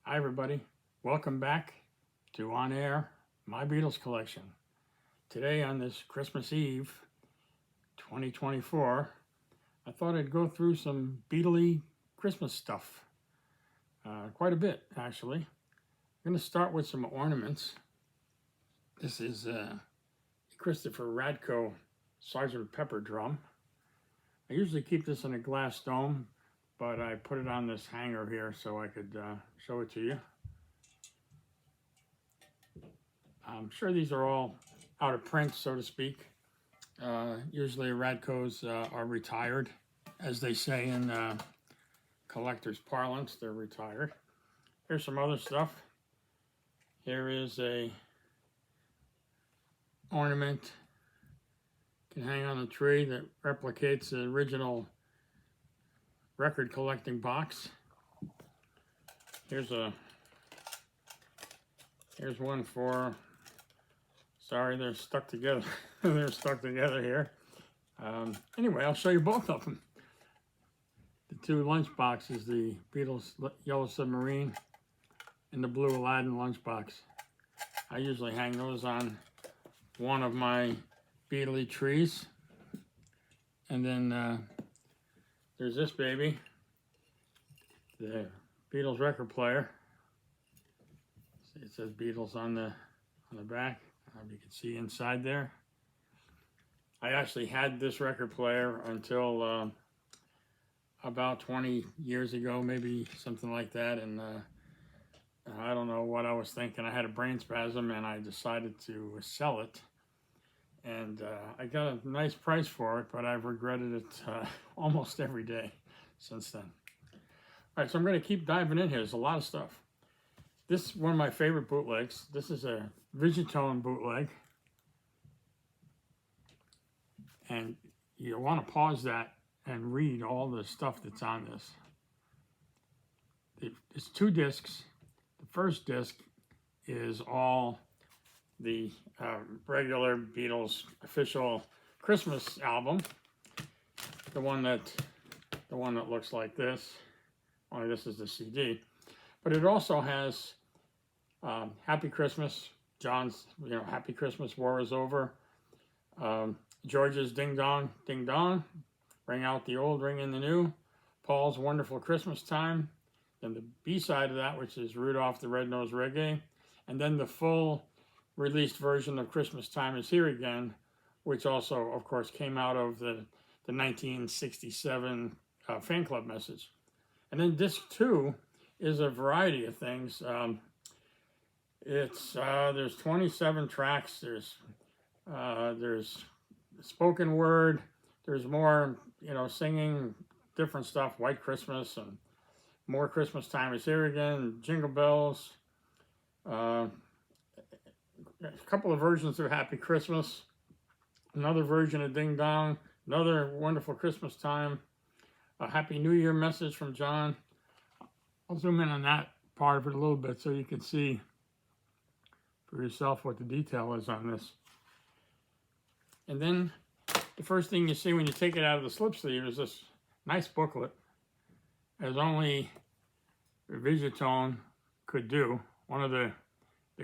Hi everybody, welcome back to On Air, My Beatles Collection. Today on this Christmas Eve, 2024, I thought I'd go through some Beatle Christmas stuff. Quite a bit, actually. I'm going to start with some ornaments. This is a Christopher Radko Sgt. Pepper drum. I usually keep this in a glass dome, but I put it on this hanger here so I could show it to you. I'm sure these are all out of print, so to speak. Usually Radkos are retired, as they say in collector's parlance, they're retired. Here's some other stuff. Here is a ornament, can hang on a tree, that replicates the original record collecting box. Here's one for, sorry, they're stuck together. They're stuck together here. Anyway, I'll show you both of them. The two lunch boxes, the Beatles Yellow Submarine and the Blue Aladdin lunchbox. I usually hang those on one of my Beatle trees. And then there's this baby, the Beatles record player. See, it says Beatles on the back. You can see inside there. I actually had this record player until about 20 years ago, maybe something like that, and I don't know what I was thinking. I had a brain spasm and I decided to sell it, and I got a nice price for it, but I've regretted it almost every day since then. All right, so I'm going to keep diving in here. There's a lot of stuff. This is one of my favorite bootlegs. This is a Vigitone bootleg, and you want to pause that and read all the stuff that's on this. It's 2 discs. The first disc is all the regular Beatles official Christmas album, the one that looks like this. Only this is the CD, but it also has Happy Christmas, John's, Happy Christmas, War is Over, George's Ding Dong, Ding Dong, Ring Out the Old, Ring in the New, Paul's Wonderful Christmas Time, then the B-side of that, which is Rudolph the Red-Nosed Reggae, and then the full released version of Christmas Time Is Here Again, which also, of course, came out of the 1967 fan club message. And then disc 2 is a variety of things. There's 27 tracks. There's spoken word. There's more, singing, different stuff. White Christmas and More Christmas Time Is Here Again. Jingle Bells. A couple of versions of Happy Christmas. Another version of Ding Dong. Another Wonderful Christmas Time. A Happy New Year message from John. I'll zoom in on that part of it a little bit so you can see for yourself what the detail is on this. And then the first thing you see when you take it out of the slip sleeve is this nice booklet, as only Vigitone could do, one of the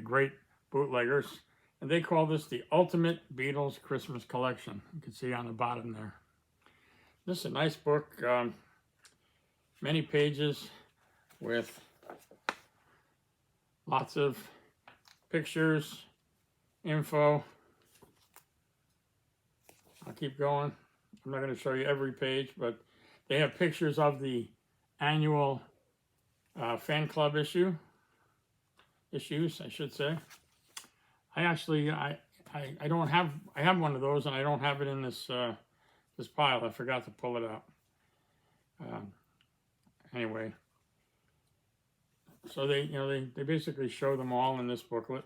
great bootleggers. And they call this the Ultimate Beatles Christmas Collection. You can see on the bottom there. This is a nice book, many pages with lots of pictures, info. I'll keep going. I'm not going to show you every page, but they have pictures of the annual fan club issues, I should say. I don't have, I have one of those, and I don't have it in this this pile. I forgot to pull it out. Anyway, so they basically show them all in this booklet.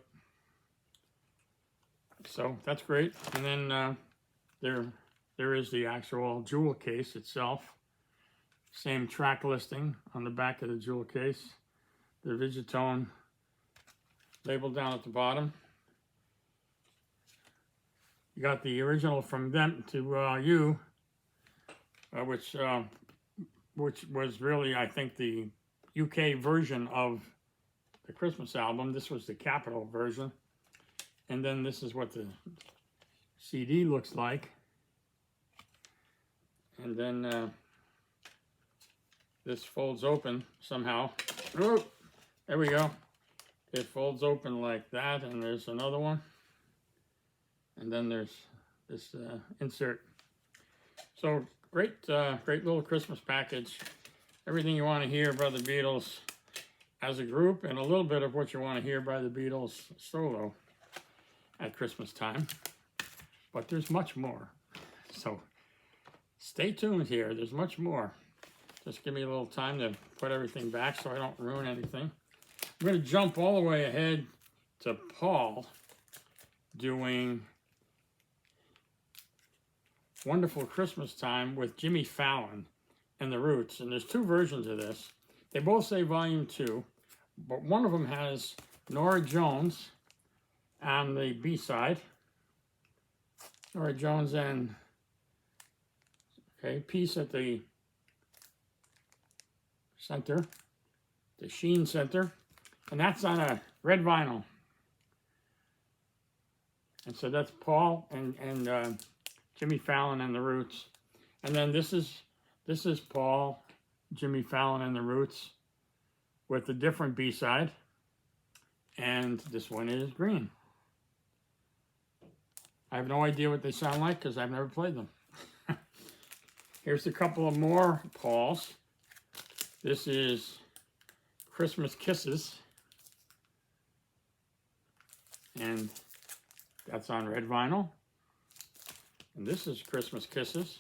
So that's great. And then there is the actual jewel case itself. Same track listing on the back of the jewel case. The Vigitone label down at the bottom. You got the original From Them to You, which was really, I think, the UK version of the Christmas album. This was the Capitol version. And then this is what the CD looks like. And then this folds open somehow. Oh, there we go. It folds open like that, and there's another one. And then there's this insert. So great little Christmas package. Everything you want to hear about the Beatles as a group, and a little bit of what you want to hear by the Beatles solo at Christmas time. But there's much more. So stay tuned here. There's much more. Just give me a little time to put everything back so I don't ruin anything. I'm going to jump all the way ahead to Paul doing Wonderful Christmas Time with Jimmy Fallon and the Roots. And there's two versions of this. They both say Volume 2, but one of them has Norah Jones on the B-side. Norah Jones and Peace at the center, the Sheen Center. And that's on a red vinyl. And so that's Paul and Jimmy Fallon and the Roots. And then this is Paul, Jimmy Fallon and the Roots with a different B-side. And this one is green. I have no idea what they sound like because I've never played them. Here's a couple of more Pauls. This is Christmas Kisses. And that's on red vinyl. And this is Christmas Kisses.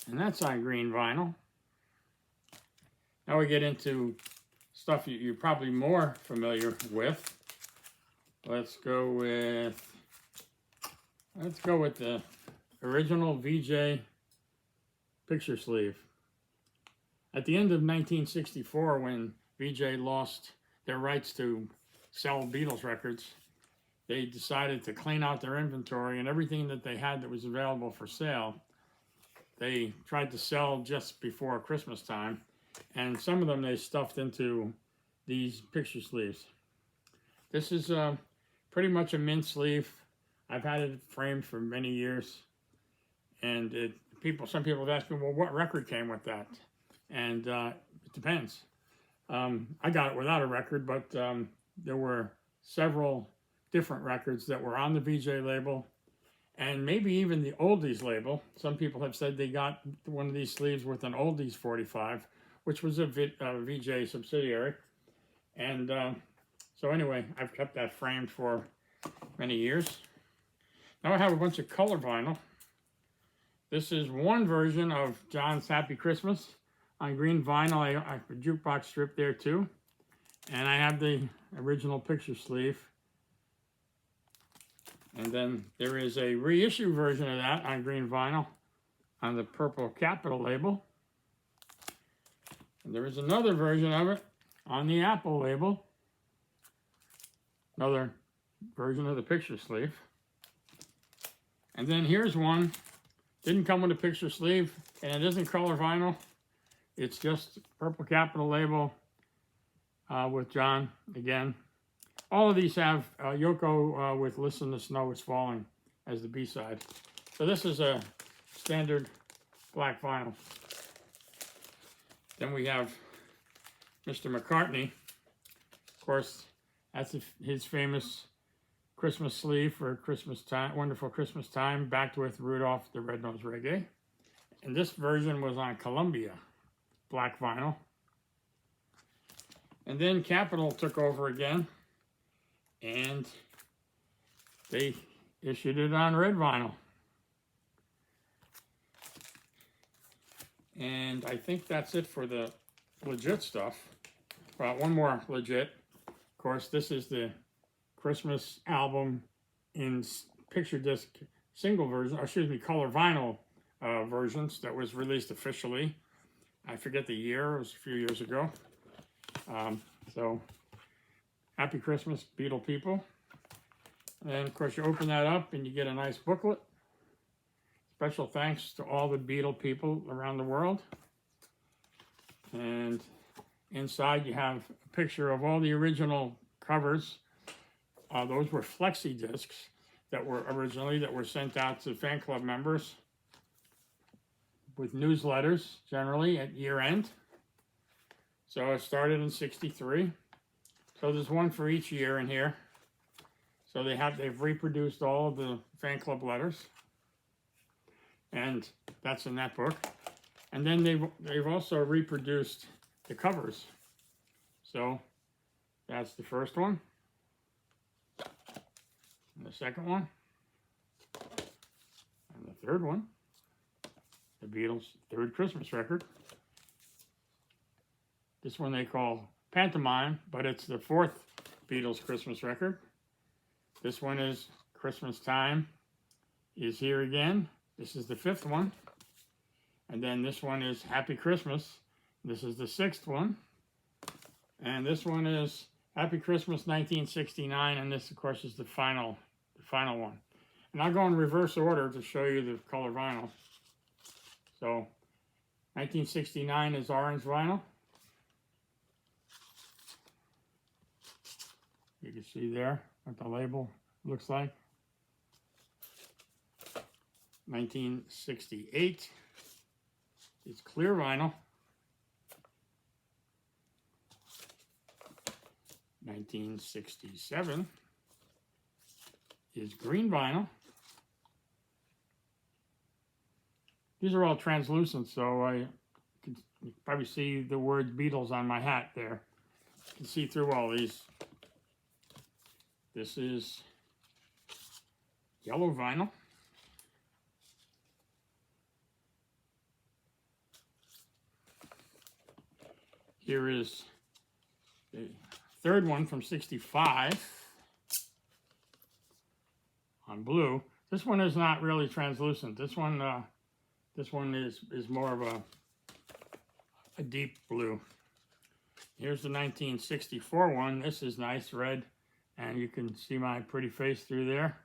And that's on green vinyl. Now we get into stuff you're probably more familiar with. Let's go with the original VJ picture sleeve. At the end of 1964, when VJ lost their rights to sell Beatles records, they decided to clean out their inventory, and everything that they had that was available for sale, they tried to sell just before Christmas time, and some of them they stuffed into these picture sleeves. This is pretty much a mint sleeve. I've had it framed for many years, and some people have asked me, well, what record came with that? And it depends. I got it without a record, but there were several different records that were on the VJ label, and maybe even the oldies label. Some people have said they got one of these sleeves with an oldies 45, which was a VJ subsidiary. And so anyway, I've kept that framed for many years. Now I have a bunch of color vinyl. This is one version of John's Happy Christmas on green vinyl. I have a jukebox strip there too. And I have the original picture sleeve. And then there is a reissue version of that on green vinyl on the purple Capitol label. And there is another version of it on the Apple label. Another version of the picture sleeve. And then here's one. Didn't come with a picture sleeve, and it isn't color vinyl. It's just purple Capitol label with John again. All of these have Yoko with Listen, the Snow is Falling as the B-side. So this is a standard black vinyl. Then we have Mr. McCartney. Of course, that's his famous Christmas sleeve for Christmas time, Wonderful Christmas Time, backed with Rudolph the Red-Nosed Reggae. And this version was on Columbia black vinyl. And then Capitol took over again, and they issued it on red vinyl. And I think that's it for the legit stuff. Well, one more legit. Of course, this is the Christmas album in picture disc single version, or excuse me, color vinyl versions that was released officially. I forget the year, it was a few years ago. So, happy Christmas, Beatle people. And of course, you open that up and you get a nice booklet. Special thanks to all the Beatle people around the world. And Inside you have a picture of all the original covers. Those were flexi discs that were sent out to fan club members with newsletters, generally at year end. So it started in '63. So there's one for each year in here. So they've reproduced all of the fan club letters, and that's in that book. And then they've also reproduced the covers. So that's the first one, and the second one, and the third one, the Beatles' third Christmas record. This one they call Pantomime, but it's the fourth Beatles Christmas record. This one is Christmas Time is Here Again. This is the fifth one. And then this one is Happy Christmas. This is the sixth one. And this one is Happy Christmas 1969. And this, of course, is the final one. And I'll go in reverse order to show you the color vinyl. So 1969 is orange vinyl. You can see there what the label looks like. 1968 is clear vinyl. 1967 is green vinyl. These are all translucent, so I can probably see the word Beatles on my hat there. You can see through all these. This is yellow vinyl. Here is the third one from '65 on blue. This one is not really translucent. This one is more of a deep blue. Here's the 1964 one. This is nice red. And you can see my pretty face through there.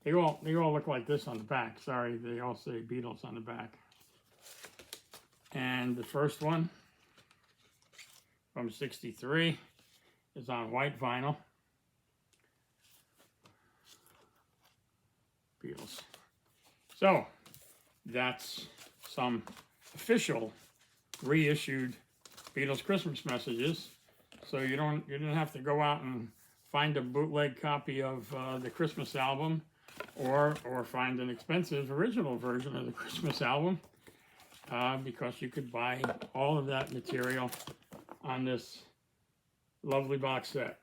They all look like this on the back. Sorry, they all say Beatles on the back. And the first one from '63 is on white vinyl. Beatles. So that's some official reissued Beatles Christmas messages. So you didn't have to go out and find a bootleg copy of the Christmas album, or find an expensive original version of the Christmas album, because you could buy all of that material on this lovely box set.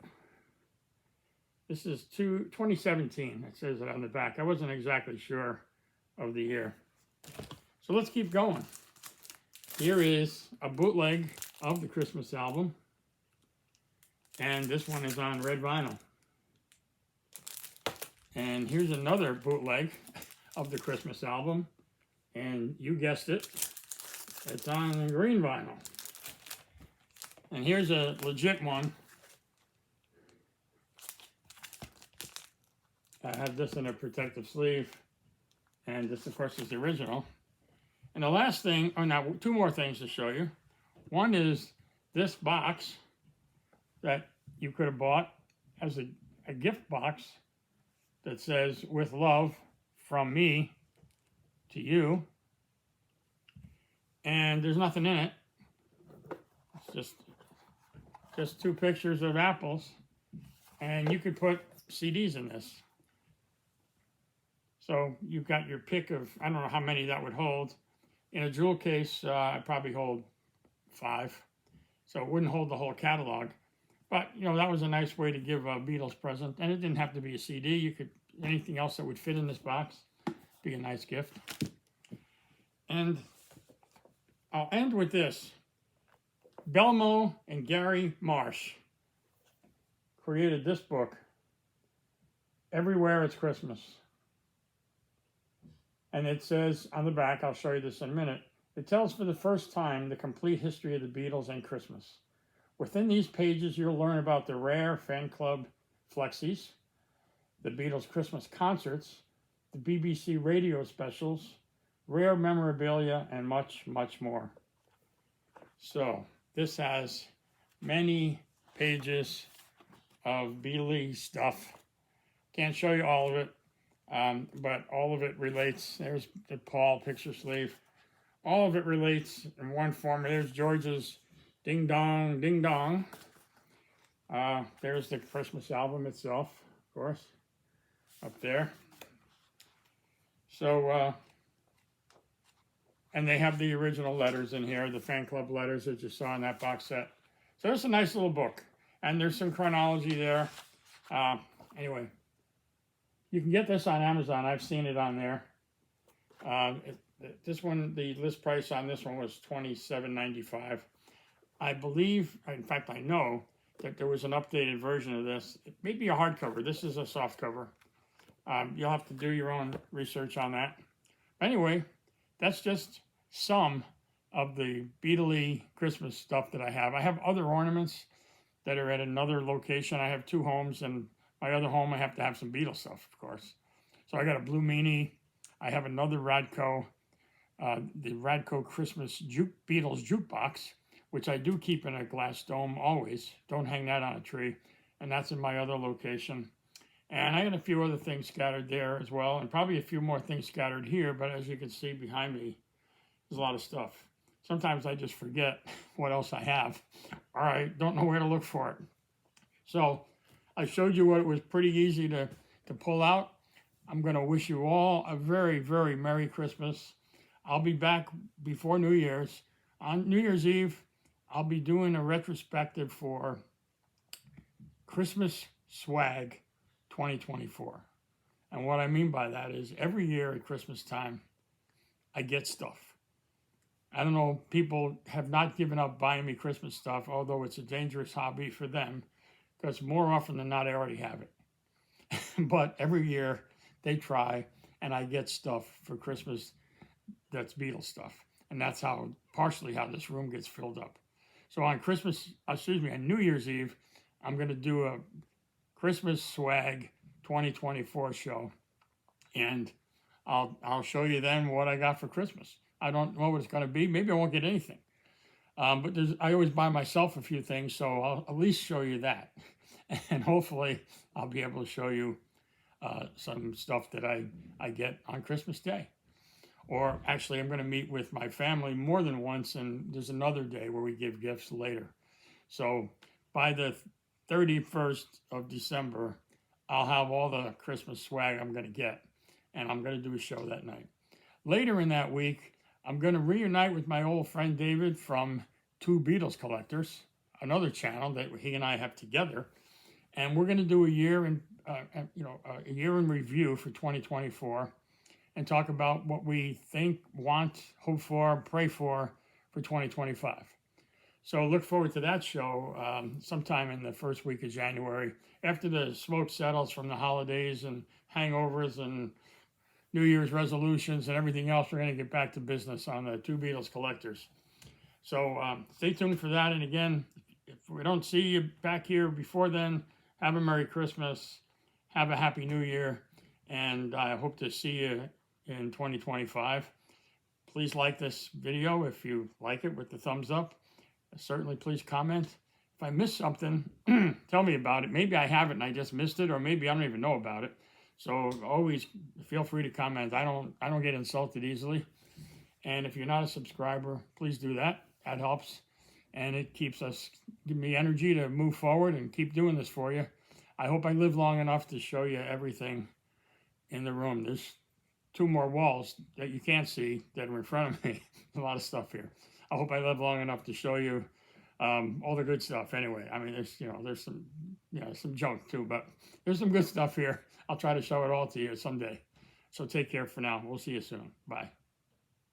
This is 2017. It says it on the back. I wasn't exactly sure of the year. So let's keep going. Here is a bootleg of the Christmas album. And this one is on red vinyl. And here's another bootleg of the Christmas album. And you guessed it, it's on green vinyl. And here's a legit one. I have this in a protective sleeve. And this, of course, is the original. And the last thing, now two more things to show you. One is this box that you could have bought as a gift box that says, "With love from me to you." And there's nothing in it. It's just two pictures of apples. And you could put CDs in this. So you've got your pick of, I don't know how many that would hold. In a jewel case, I'd probably hold 5. So it wouldn't hold the whole catalog. But, you know, that was a nice way to give a Beatles present. And it didn't have to be a CD. You could, anything else that would fit in this box, be a nice gift. And I'll end with this. Belmo and Gary Marsh created this book, Everywhere It's Christmas. And it says on the back, I'll show you this in a minute, it tells for the first time the complete history of the Beatles and Christmas. Within these pages, you'll learn about the rare fan club flexis, the Beatles Christmas concerts, the BBC radio specials, rare memorabilia, and much, much more. So this has many pages of Beatles stuff. Can't show you all of it, but all of it relates. There's the Paul picture sleeve. All of it relates in one form. There's George's Ding Dong, Ding Dong. There's the Christmas album itself, of course, up there. So, and they have the original letters in here, the fan club letters that you saw in that box set. So it's a nice little book. And there's some chronology there. Anyway, you can get this on Amazon. I've seen it on there. This one, the list price on this one was $27.95. I believe, in fact, I know that there was an updated version of this. It may be a hardcover. This is a soft cover. You'll have to do your own research on that. Anyway, that's just some of the Beatles Christmas stuff that I have. I have other ornaments that are at another location. I have 2 homes, and my other home I have to have some Beatles stuff, of course. So I got a blue Meanie. I have another Radco, the Radco Christmas Beatles jukebox, which I do keep in a glass dome always. Don't hang that on a tree. And that's in my other location. And I got a few other things scattered there as well, and probably a few more things scattered here, but as you can see behind me, there's a lot of stuff. Sometimes I just forget what else I have, or I don't know where to look for it. So I showed you what it was pretty easy to pull out. I'm going to wish you all a very, very Merry Christmas. I'll be back before New Year's. On New Year's Eve, I'll be doing a retrospective for Christmas Swag 2024. And what I mean by that is every year at Christmas time, I get stuff. I don't know, people have not given up buying me Christmas stuff, although it's a dangerous hobby for them, because more often than not, I already have it. But every year they try, and I get stuff for Christmas that's Beatles stuff. And that's how, partially how this room gets filled up. So on on New Year's Eve, I'm going to do a Christmas Swag 2024 show. And I'll show you then what I got for Christmas. I don't know what it's going to be. Maybe I won't get anything. But I always buy myself a few things, so I'll at least show you that. And hopefully I'll be able to show you some stuff that I get on Christmas Day. Or actually, I'm going to meet with my family more than once, and there's another day where we give gifts later. So by the 31st of December, I'll have all the Christmas swag I'm going to get, and I'm going to do a show that night. Later in that week, I'm going to reunite with my old friend David from Two Beatles Collectors, another channel that he and I have together, and we're going to do a year in review for 2024, and talk about what we think, want, hope for, pray for 2025. So look forward to that show sometime in the first week of January, after the smoke settles from the holidays and hangovers and New Year's resolutions and everything else. We're going to get back to business on the Two Beatles Collectors. So stay tuned for that. And again, if we don't see you back here before then, have a Merry Christmas, have a Happy New Year, and I hope to see you in 2025. Please like this video if you like it with the thumbs up. Certainly please comment. If I missed something, tell me about it. Maybe I haven't and I just missed it, or maybe I don't even know about it. So always feel free to comment. I don't get insulted easily. And if you're not a subscriber, please do that. That helps. And it keeps give me energy to move forward and keep doing this for you. I hope I live long enough to show you everything in the room. There's 2 more walls that you can't see that are in front of me. A lot of stuff here. I hope I live long enough to show you all the good stuff. Anyway, I mean, there's some junk too, but there's some good stuff here. I'll try to show it all to you someday. So take care for now. We'll see you soon. Bye.